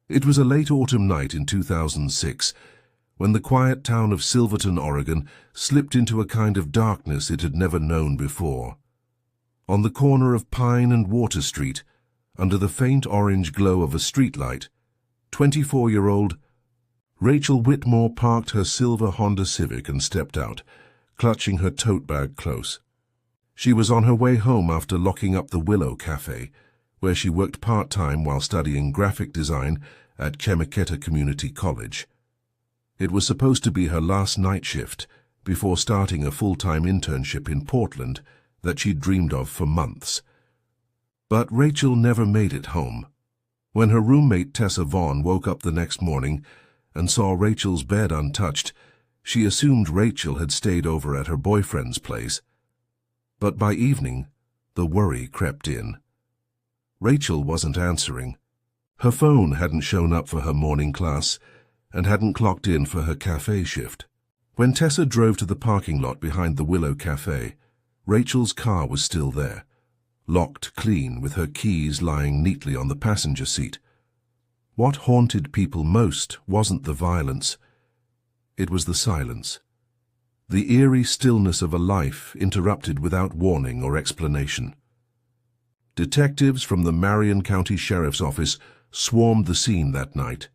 It was a late autumn night in 2006, when the quiet town of Silverton, Oregon, slipped into a kind of darkness it had never known before. On the corner of Pine and Water Street, under the faint orange glow of a streetlight, 24-year-old Rachel Whitmore parked her silver Honda Civic and stepped out, clutching her tote bag close. She was on her way home after locking up the Willow Café, where she worked part-time while studying graphic design at Chemiqueta Community College. It was supposed to be her last night shift before starting a full-time internship in Portland that she'd dreamed of for months. But Rachel never made it home. When her roommate Tessa Vaughn woke up the next morning and saw Rachel's bed untouched, she assumed Rachel had stayed over at her boyfriend's place. But by evening, the worry crept in. Rachel wasn't answering. Her phone hadn't shown up for her morning class and hadn't clocked in for her cafe shift. When Tessa drove to the parking lot behind the Willow Café, Rachel's car was still there, locked clean with her keys lying neatly on the passenger seat. What haunted people most wasn't the violence. It was the silence. The eerie stillness of a life interrupted without warning or explanation. Detectives from the Marion County Sheriff's Office swarmed the scene that night.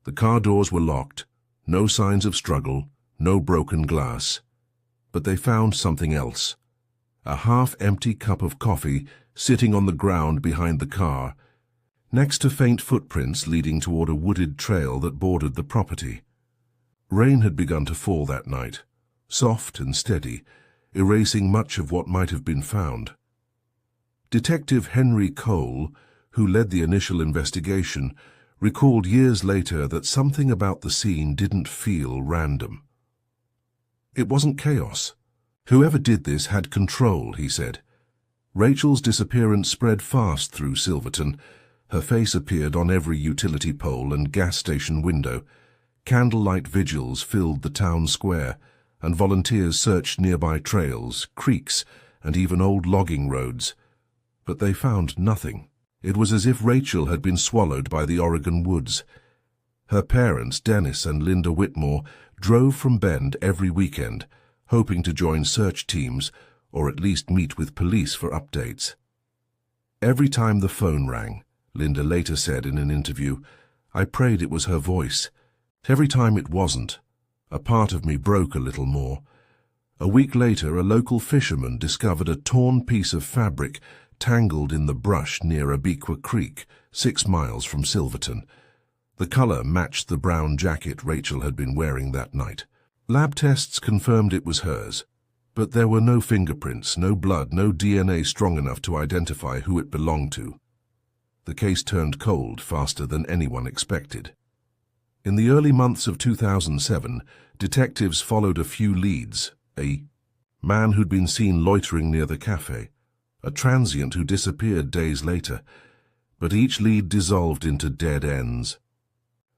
The car doors were locked, no signs of struggle, no broken glass. But they found something else. A half-empty cup of coffee sitting on the ground behind the car, next to faint footprints leading toward a wooded trail that bordered the property. Rain had begun to fall that night, soft and steady, erasing much of what might have been found. Detective Henry Cole, who led the initial investigation, recalled years later that something about the scene didn't feel random. It wasn't chaos. Whoever did this had control, he said. Rachel's disappearance spread fast through Silverton. Her face appeared on every utility pole and gas station window. Candlelight vigils filled the town square, and volunteers searched nearby trails, creeks, and even old logging roads. But they found nothing. It was as if Rachel had been swallowed by the Oregon woods. Her parents, Dennis and Linda Whitmore, drove from Bend every weekend, hoping to join search teams or at least meet with police for updates. Every time the phone rang, Linda later said in an interview, I prayed it was her voice. Every time it wasn't, a part of me broke a little more. A week later, a local fisherman discovered a torn piece of fabric tangled in the brush near Abiqua Creek, 6 miles from Silverton. The color matched the brown jacket Rachel had been wearing that night. Lab tests confirmed it was hers, but there were no fingerprints, no blood, no DNA strong enough to identify who it belonged to. The case turned cold faster than anyone expected. In the early months of 2007, detectives followed a few leads: a man who'd been seen loitering near the cafe, a transient who disappeared days later, but each lead dissolved into dead ends.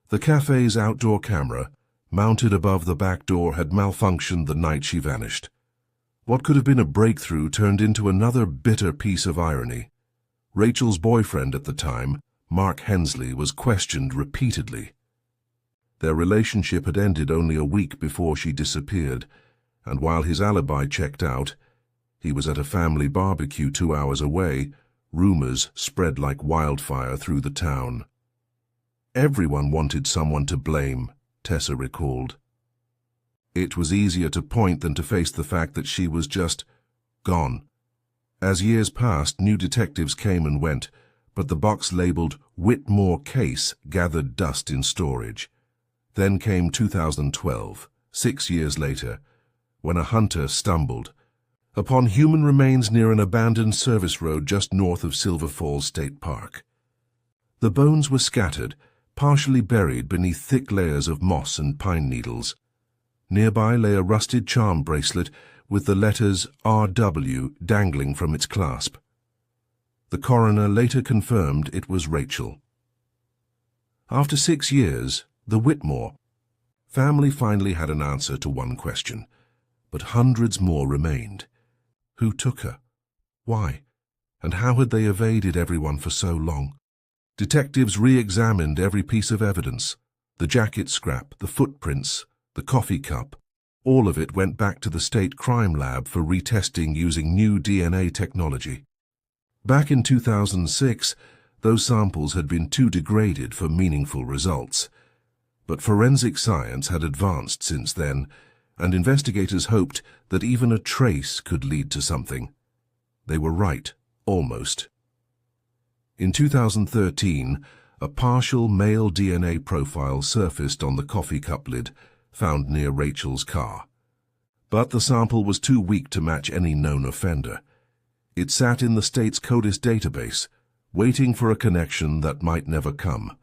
The cafe's outdoor camera, mounted above the back door, had malfunctioned the night she vanished. What could have been a breakthrough turned into another bitter piece of irony. Rachel's boyfriend at the time, Mark Hensley, was questioned repeatedly. Their relationship had ended only a week before she disappeared, and while his alibi checked out, he was at a family barbecue 2 hours away, rumors spread like wildfire through the town. Everyone wanted someone to blame, Tessa recalled. It was easier to point than to face the fact that she was just gone. As years passed, new detectives came and went, but the box labeled Whitmore Case gathered dust in storage. Then came 2012, 6 years later, when a hunter stumbled upon human remains near an abandoned service road just north of Silver Falls State Park. The bones were scattered, partially buried beneath thick layers of moss and pine needles. Nearby lay a rusted charm bracelet with the letters RW dangling from its clasp. The coroner later confirmed it was Rachel. After 6 years, the Whitmore family finally had an answer to one question, but hundreds more remained. Who took her? Why? And how had they evaded everyone for so long? Detectives re-examined every piece of evidence: the jacket scrap, the footprints, the coffee cup. All of it went back to the state crime lab for retesting using new DNA technology. Back in 2006, those samples had been too degraded for meaningful results. But forensic science had advanced since then, and investigators hoped that even a trace could lead to something. They were right, almost. In 2013, a partial male DNA profile surfaced on the coffee cup lid found near Rachel's car. But the sample was too weak to match any known offender. It sat in the state's CODIS database, waiting for a connection that might never come.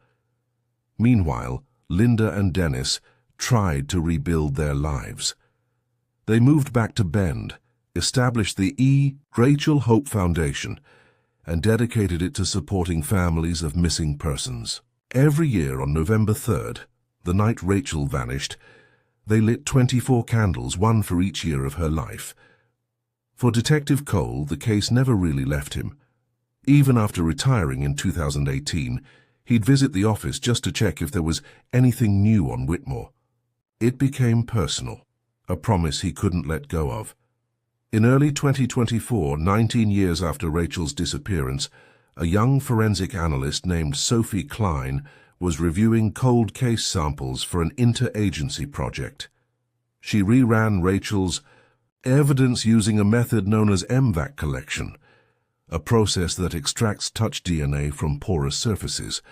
Meanwhile, Linda and Dennis tried to rebuild their lives. They moved back to Bend, established the Rachel Hope Foundation, and dedicated it to supporting families of missing persons. Every year on November 3rd, the night Rachel vanished, they lit 24 candles, one for each year of her life. For Detective Cole, the case never really left him. Even after retiring in 2018, he'd visit the office just to check if there was anything new on Whitmore. It became personal, a promise he couldn't let go of. In early 2024, 19 years after Rachel's disappearance, a young forensic analyst named Sophie Klein was reviewing cold case samples for an interagency project. She reran Rachel's evidence using a method known as MVAC collection, a process that extracts touch DNA from porous surfaces,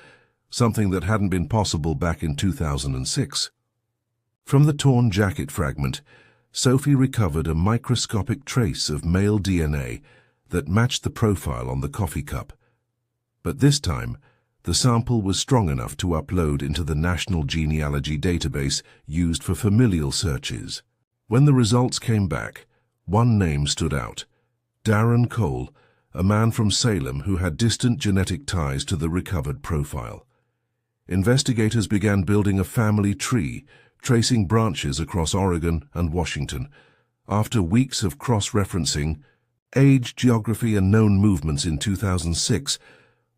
something that hadn't been possible back in 2006. From the torn jacket fragment, Sophie recovered a microscopic trace of male DNA that matched the profile on the coffee cup. But this time, the sample was strong enough to upload into the National Genealogy database used for familial searches. When the results came back, one name stood out: Darren Cole, a man from Salem who had distant genetic ties to the recovered profile. Investigators began building a family tree, tracing branches across Oregon and Washington. After weeks of cross-referencing age, geography, and known movements in 2006,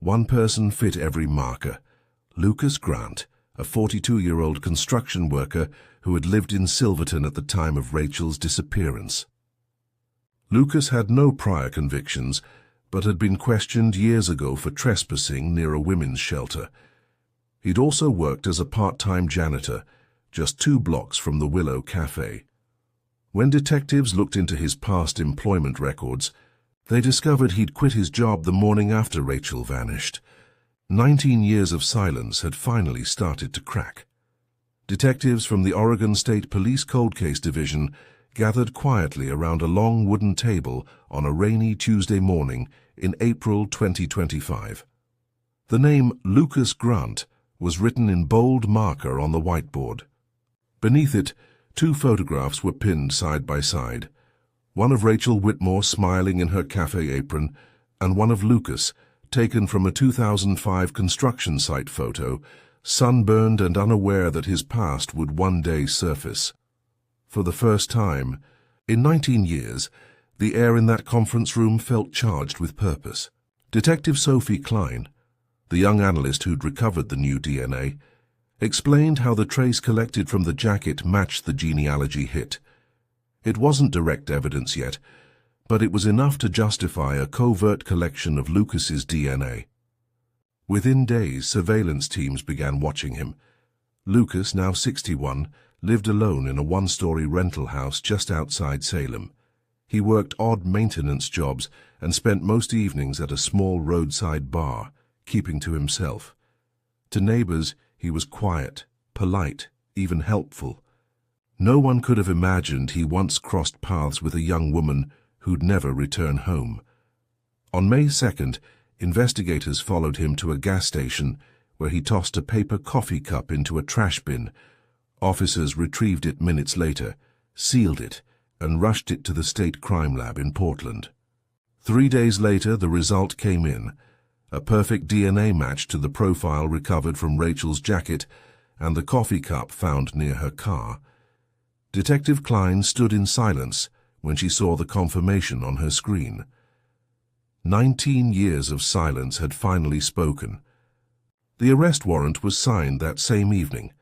one person fit every marker: Lucas Grant, a 42-year-old construction worker who had lived in Silverton at the time of Rachel's disappearance. Lucas had no prior convictions, but had been questioned years ago for trespassing near a women's shelter. He'd also worked as a part-time janitor, just 2 blocks from the Willow Café. When detectives looked into his past employment records, they discovered he'd quit his job the morning after Rachel vanished. 19 years of silence had finally started to crack. Detectives from the Oregon State Police Cold Case Division gathered quietly around a long wooden table on a rainy Tuesday morning in April 2025. The name Lucas Grant was written in bold marker on the whiteboard. Beneath it, 2 photographs were pinned side by side, one of Rachel Whitmore smiling in her cafe apron, and one of Lucas, taken from a 2005 construction site photo, sunburned and unaware that his past would one day surface. For the first time, in 19 years, the air in that conference room felt charged with purpose. Detective Sophie Klein, the young analyst who'd recovered the new DNA, explained how the trace collected from the jacket matched the genealogy hit. It wasn't direct evidence yet, but it was enough to justify a covert collection of Lucas's DNA. Within days, surveillance teams began watching him. Lucas, now 61, lived alone in a 1-story rental house just outside Salem. He worked odd maintenance jobs and spent most evenings at a small roadside bar, keeping to himself. To neighbors, he was quiet, polite, even helpful. No one could have imagined he once crossed paths with a young woman who'd never return home. On May 2nd, investigators followed him to a gas station where he tossed a paper coffee cup into a trash bin. Officers retrieved it minutes later, sealed it, and rushed it to the state crime lab in Portland. 3 days later, the result came in: a perfect DNA match to the profile recovered from Rachel's jacket and the coffee cup found near her car. Detective Klein stood in silence when she saw the confirmation on her screen. 19 years of silence had finally spoken. The arrest warrant was signed that same evening.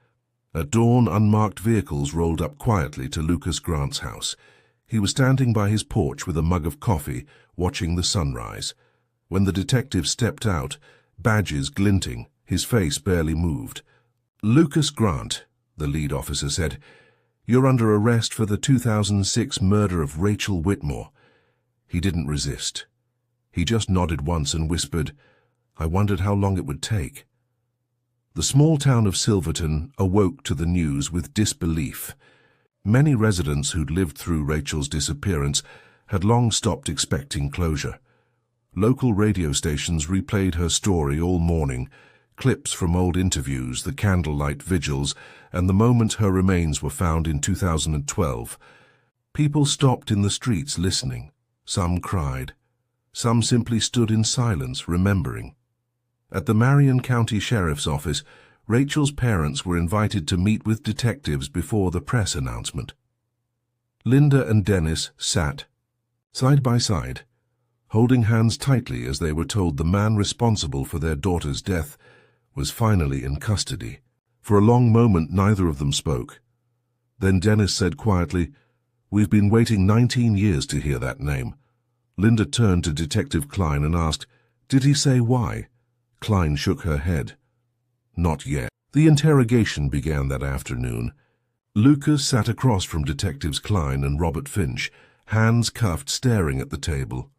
At dawn, unmarked vehicles rolled up quietly to Lucas Grant's house. He was standing by his porch with a mug of coffee, watching the sunrise. When the detective stepped out, badges glinting, his face barely moved. "Lucas Grant," the lead officer said, "you're under arrest for the 2006 murder of Rachel Whitmore." He didn't resist. He just nodded once and whispered, "I wondered how long it would take." The small town of Silverton awoke to the news with disbelief. Many residents who'd lived through Rachel's disappearance had long stopped expecting closure. Local radio stations replayed her story all morning, clips from old interviews, the candlelight vigils, and the moment her remains were found in 2012. People stopped in the streets listening. Some cried. Some simply stood in silence, remembering. At the Marion County Sheriff's Office, Rachel's parents were invited to meet with detectives before the press announcement. Linda and Dennis sat, side by side, holding hands tightly as they were told the man responsible for their daughter's death was finally in custody. For a long moment, neither of them spoke. Then Dennis said quietly, "We've been waiting 19 years to hear that name." Linda turned to Detective Klein and asked, "Did he say why?" Klein shook her head. "Not yet." The interrogation began that afternoon. Lucas sat across from Detectives Klein and Robert Finch, hands cuffed, staring at the table.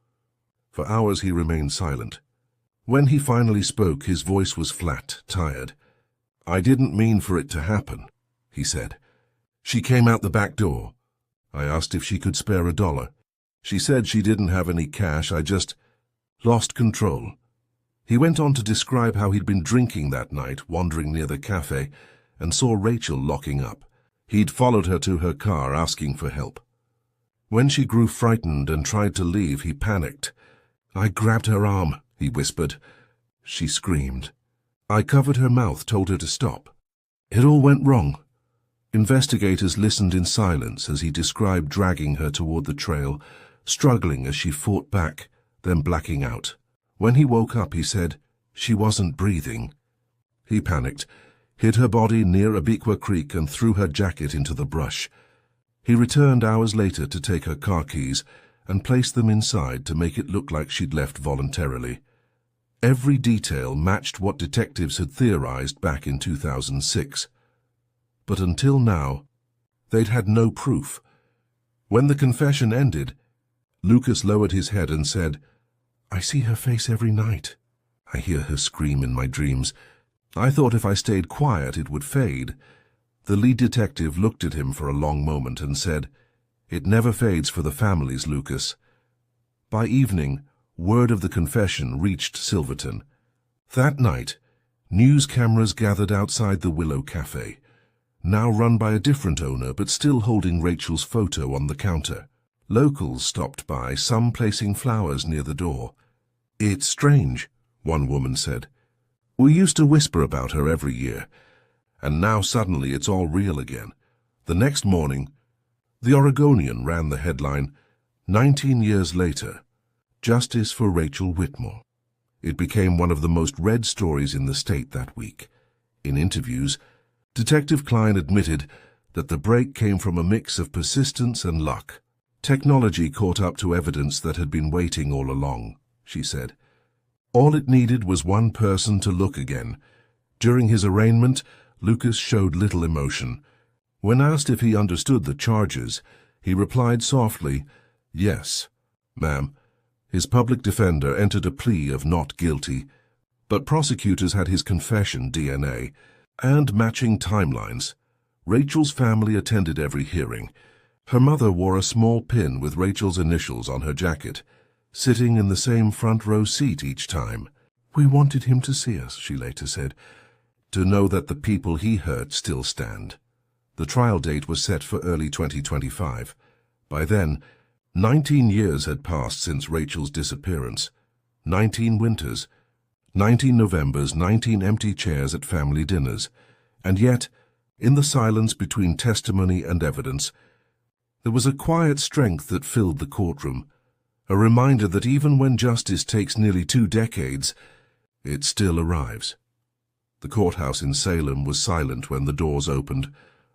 For hours he remained silent. When he finally spoke, his voice was flat, tired. "I didn't mean for it to happen," he said. "She came out the back door. I asked if she could spare $1. She said she didn't have any cash. I just lost control." He went on to describe how he'd been drinking that night, wandering near the cafe, and saw Rachel locking up. He'd followed her to her car, asking for help. When she grew frightened and tried to leave, he panicked. "I grabbed her arm," he whispered. She screamed. "I covered her mouth, told her to stop. It all went wrong." Investigators listened in silence as he described dragging her toward the trail, struggling as she fought back, then blacking out. When he woke up, he said, "She wasn't breathing." He panicked, hid her body near Abiqua Creek and threw her jacket into the brush. He returned hours later to take her car keys and place them inside to make it look like she'd left voluntarily. Every detail matched what detectives had theorized back in 2006. But until now, they'd had no proof. When the confession ended, Lucas lowered his head and said, "I see her face every night. I hear her scream in my dreams. I thought if I stayed quiet it would fade." The lead detective looked at him for a long moment and said, "It never fades for the families, Lucas." By evening, word of the confession reached Silverton. That night, news cameras gathered outside the Willow Café, now run by a different owner but still holding Rachel's photo on the counter. Locals stopped by, some placing flowers near the door. "It's strange," one woman said. "We used to whisper about her every year, and now suddenly it's all real again." The next morning, the Oregonian ran the headline, "19 years later, justice for Rachel Whitmore." It became one of the most read stories in the state that week. In interviews, Detective Klein admitted that the break came from a mix of persistence and luck. "Technology caught up to evidence that had been waiting all along," she said. "All it needed was one person to look again." During his arraignment, Lucas showed little emotion. When asked if he understood the charges, he replied softly, "Yes, ma'am." His public defender entered a plea of not guilty, but prosecutors had his confession DNA and matching timelines. Rachel's family attended every hearing. Her mother wore a small pin with Rachel's initials on her jacket, sitting in the same front row seat each time. "We wanted him to see us," she later said, "to know that the people he hurt still stand." The trial date was set for early 2025. By then, 19 years had passed since Rachel's disappearance. 19 winters, 19 Novembers, 19 empty chairs at family dinners. And yet, in the silence between testimony and evidence, there was a quiet strength that filled the courtroom, a reminder that even when justice takes nearly 2 decades, it still arrives. The courthouse in Salem was silent when the doors opened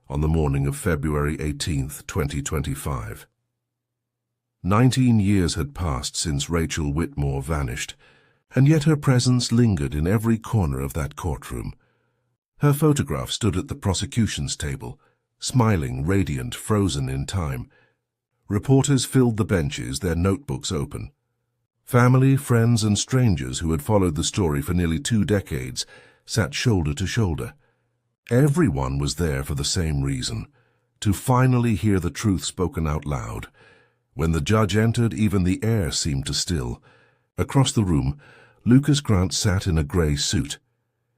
on the morning of February 18th, 2025. 19 years had passed since Rachel Whitmore vanished, and yet her presence lingered in every corner of that courtroom. Her photograph stood at the prosecution's table, smiling, radiant, frozen in time. Reporters filled the benches, their notebooks open. Family, friends, and strangers who had followed the story for nearly 2 decades sat shoulder to shoulder. Everyone was there for the same reason, to finally hear the truth spoken out loud. When the judge entered, even the air seemed to still. Across the room, Lucas Grant sat in a grey suit,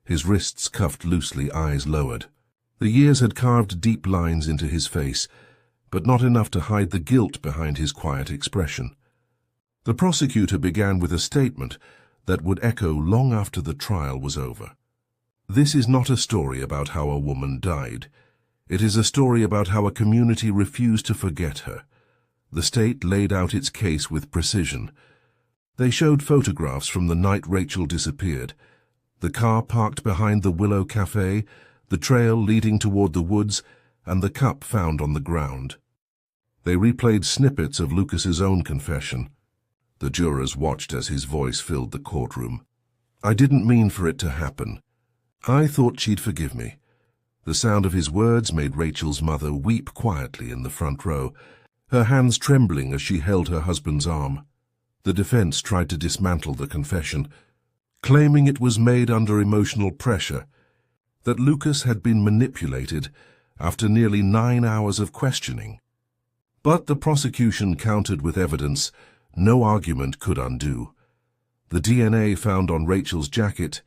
his wrists cuffed loosely, eyes lowered. The years had carved deep lines into his face, but not enough to hide the guilt behind his quiet expression. The prosecutor began with a statement that would echo long after the trial was over. This is not a story about how a woman died. It is a story about how a community refused to forget her. The state laid out its case with precision. They showed photographs from the night Rachel disappeared, the car parked behind the Willow Café, the trail leading toward the woods, and the cup found on the ground. They replayed snippets of Lucas's own confession. The jurors watched as his voice filled the courtroom. "I didn't mean for it to happen. I thought she'd forgive me." The sound of his words made Rachel's mother weep quietly in the front row, her hands trembling as she held her husband's arm. The defense tried to dismantle the confession, claiming it was made under emotional pressure, that Lucas had been manipulated after nearly 9 hours of questioning. But the prosecution countered with evidence no argument could undo. The DNA found on Rachel's jacket,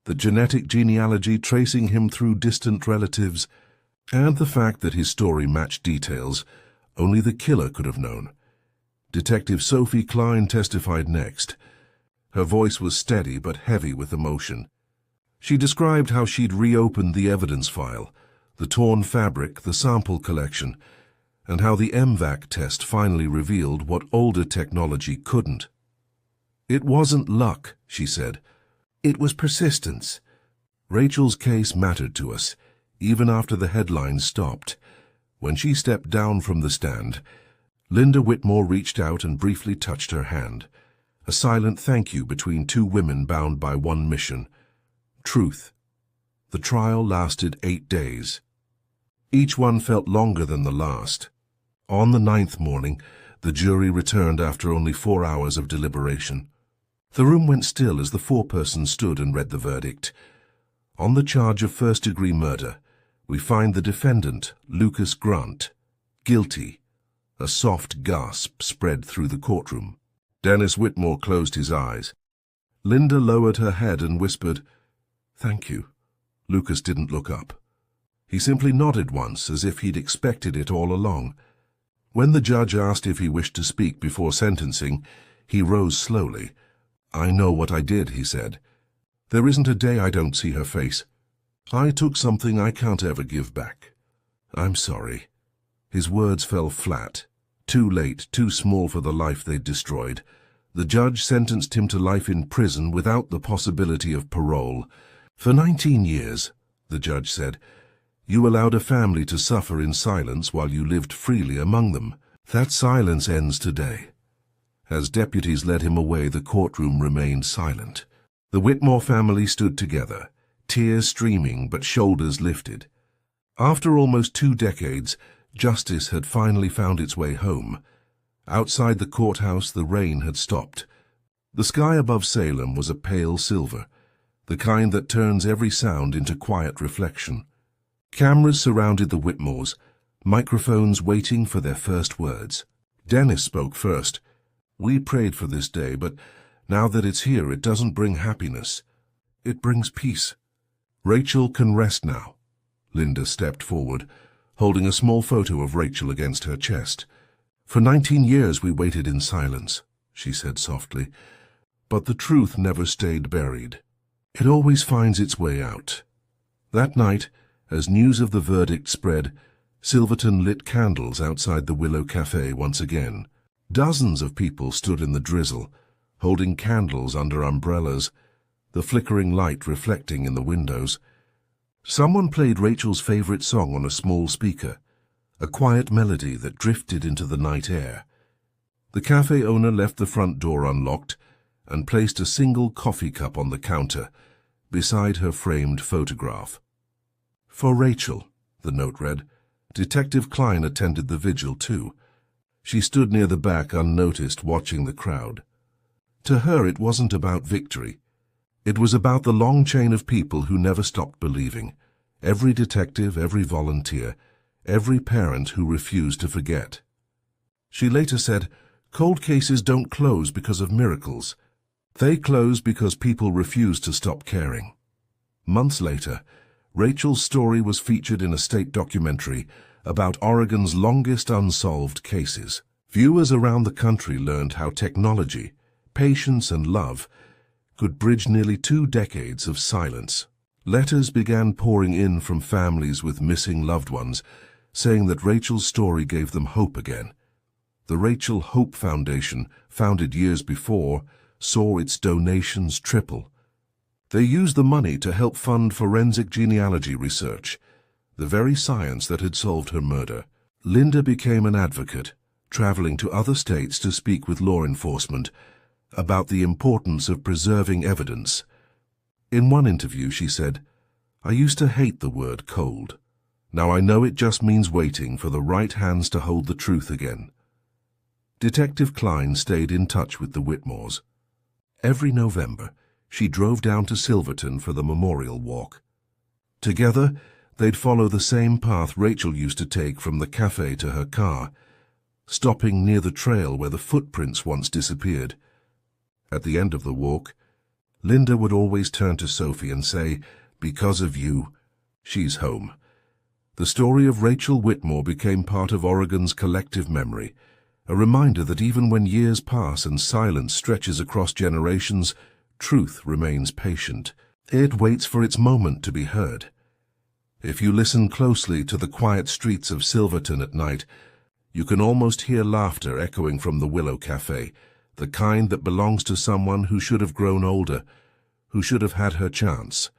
the genetic genealogy tracing him through distant relatives, and the fact that his story matched details only the killer could have known. Detective Sophie Klein testified next. Her voice was steady but heavy with emotion. She described how she'd reopened the evidence file, the torn fabric, the sample collection, and how the MVAC test finally revealed what older technology couldn't. "It wasn't luck," she said. "It was persistence." Rachel's case mattered to us, even after the headlines stopped. When she stepped down from the stand, Linda Whitmore reached out and briefly touched her hand, a silent thank you between 2 women bound by one mission: truth. The trial lasted 8 days. Each one felt longer than the last. On the 9th morning, the jury returned after only 4 hours of deliberation. The room went still as the foreperson stood and read the verdict. On the charge of first-degree murder, we find the defendant, Lucas Grant, guilty. A soft gasp spread through the courtroom. Dennis Whitmore closed his eyes. Linda lowered her head and whispered, "Thank you." Lucas didn't look up. He simply nodded once, as if he'd expected it all along. When the judge asked if he wished to speak before sentencing, he rose slowly. "I know what I did," he said. "There isn't a day I don't see her face. I took something I can't ever give back. I'm sorry." His words fell flat. Too late, too small for the life they'd destroyed. The judge sentenced him to life in prison without the possibility of parole. "For 19 years, the judge said, "you allowed a family to suffer in silence while you lived freely among them. That silence ends today." As deputies led him away, the courtroom remained silent. The Whitmore family stood together, tears streaming but shoulders lifted. After almost 2 decades, justice had finally found its way home. Outside the courthouse, the rain had stopped. The sky above Salem was a pale silver, the kind that turns every sound into quiet reflection. Cameras surrounded the Whitmores, microphones waiting for their first words. Dennis spoke first. "We prayed for this day, but now that it's here, it doesn't bring happiness. It brings peace. Rachel can rest now." Linda stepped forward, holding a small photo of Rachel against her chest. "For 19 years we waited in silence," she said softly, "but the truth never stayed buried. It always finds its way out." That night, as news of the verdict spread, Silverton lit candles outside the Willow Café once again. Dozens of people stood in the drizzle, holding candles under umbrellas. the flickering light reflecting in the windows. Someone played Rachel's favorite song on a small speaker, a quiet melody that drifted into the night air. The cafe owner left the front door unlocked and placed a single coffee cup on the counter, beside her framed photograph. "For Rachel," the note read. Detective Klein attended the vigil too. She stood near the back unnoticed, watching the crowd. To her it wasn't about victory. It was about the long chain of people who never stopped believing. Every detective, every volunteer, every parent who refused to forget. She later said, "Cold cases don't close because of miracles. They close because people refuse to stop caring." Months later, Rachel's story was featured in a state documentary about Oregon's longest unsolved cases. Viewers around the country learned how technology, patience and love could bridge nearly 2 decades of silence. Letters began pouring in from families with missing loved ones, saying that Rachel's story gave them hope again. The Rachel Hope Foundation, founded years before, saw its donations triple. They used the money to help fund forensic genealogy research, the very science that had solved her murder. Linda became an advocate, traveling to other states to speak with law enforcement about the importance of preserving evidence. In one interview, she said, "I used to hate the word cold. Now I know it just means waiting for the right hands to hold the truth again." Detective Klein stayed in touch with the Whitmores. Every November, she drove down to Silverton for the memorial walk. Together, they'd follow the same path Rachel used to take from the cafe to her car, stopping near the trail where the footprints once disappeared. At the end of the walk, Linda would always turn to Sophie and say, "Because of you, she's home." The story of Rachel Whitmore became part of Oregon's collective memory, a reminder that even when years pass and silence stretches across generations, truth remains patient. It waits for its moment to be heard. If you listen closely to the quiet streets of Silverton at night, you can almost hear laughter echoing from the Willow Café, the kind that belongs to someone who should have grown older, who should have had her chance.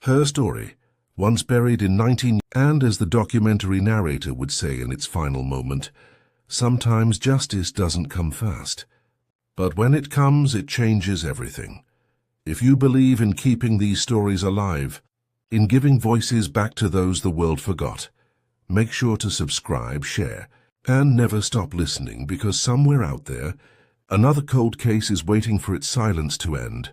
Her story, once buried in 19... And as the documentary narrator would say in its final moment, sometimes justice doesn't come fast. But when it comes, it changes everything. If you believe in keeping these stories alive, in giving voices back to those the world forgot, make sure to subscribe, share, and never stop listening, because somewhere out there, another cold case is waiting for its silence to end.